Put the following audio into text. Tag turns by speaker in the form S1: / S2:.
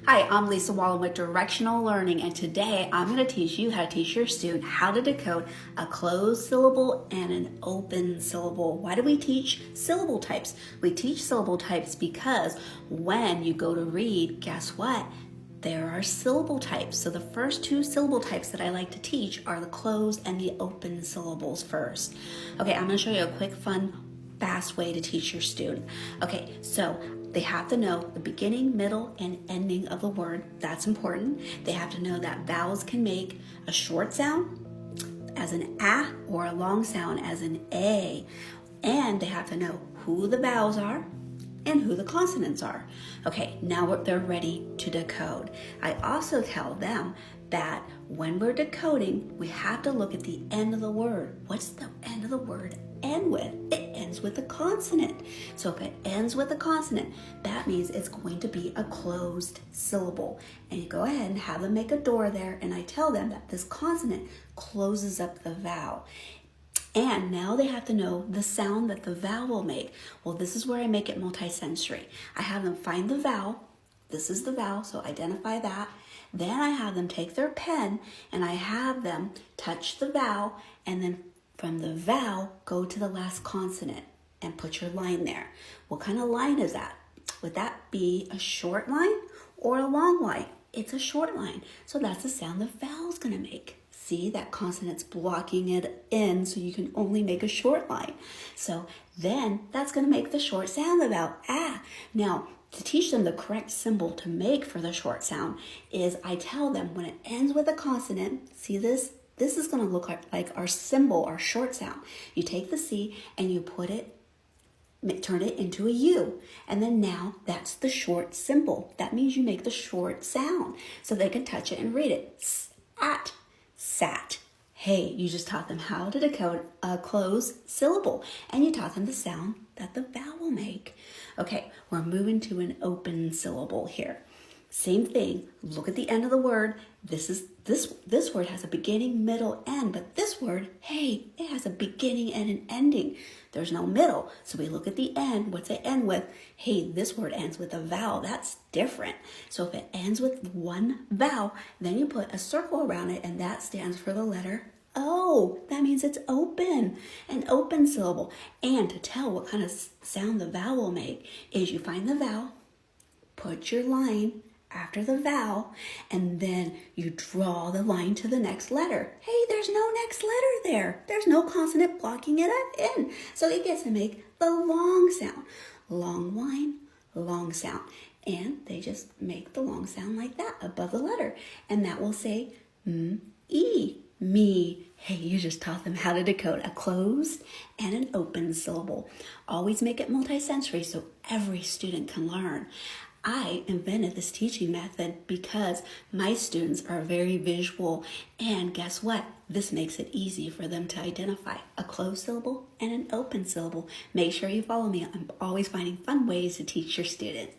S1: Hi, I'm Lisa Wallen with Directional Learning, and today I'm going to teach you how to teach your student how to decode a closed syllable and an open syllable. Why do we teach syllable types? We teach syllable types because when you go to read, guess what? There are syllable types. So the first two syllable types that I like to teach are the closed and the open syllables first. Okay, I'm going to show you a quick, fun, fast way to teach your student. Okay, so they have to know the beginning, middle, and ending of the word. That's important. They have to know that vowels can make a short sound as an A or a long sound as an A. And they have to know who the vowels are and who the consonants are. Okay, now they're ready to decode. I also tell them that when we're decoding, we have to look at the end of the word. What's the end of the word end with? It ends with a consonant. So if it ends with a consonant, that means it's going to be a closed syllable. And you go ahead and have them make a door there, and I tell them that this consonant closes up the vowel. And now they have to know the sound that the vowel will make. Well, this is where I make it multisensory. I have them find the vowel. This is the vowel, so identify that. Then I have them take their pen and I have them touch the vowel, and then from the vowel, go to the last consonant and put your line there. What kind of line is that? Would that be a short line or a long line? It's a short line. So that's the sound the vowel's gonna make. See, that consonant's blocking it in, so you can only make a short line. So then that's gonna make the short sound about ah. Now, to teach them the correct symbol to make for the short sound is I tell them when it ends with a consonant, see this? This is gonna look like our symbol, our short sound. You take the C and you put it, turn it into a U. And then now that's the short symbol. That means you make the short sound so they can touch it and read it. At, sat. Hey, you just taught them how to decode a closed syllable, and you taught them the sound that the vowel will make. Okay, we're moving to an open syllable here. Same thing, look at the end of the word. This word has a beginning, middle, end, but this word, hey, it has a beginning and an ending. There's no middle, so we look at the end. What's it end with? Hey, this word ends with a vowel. That's different. So if it ends with one vowel, then you put a circle around it, and that stands for the letter O. That means it's open, an open syllable. And to tell what kind of sound the vowel will make is you find the vowel, put your line after the vowel, and then you draw the line to the next letter. Hey, there's no next letter there. There's no consonant blocking it in. So it gets to make the long sound. Long line, long sound. And they just make the long sound like that above the letter. And that will say e, me. Hey, you just taught them how to decode a closed and an open syllable. Always make it multisensory so every student can learn. I invented this teaching method because my students are very visual, and guess what? This makes it easy for them to identify a closed syllable and an open syllable. Make sure you follow me. I'm always finding fun ways to teach your student.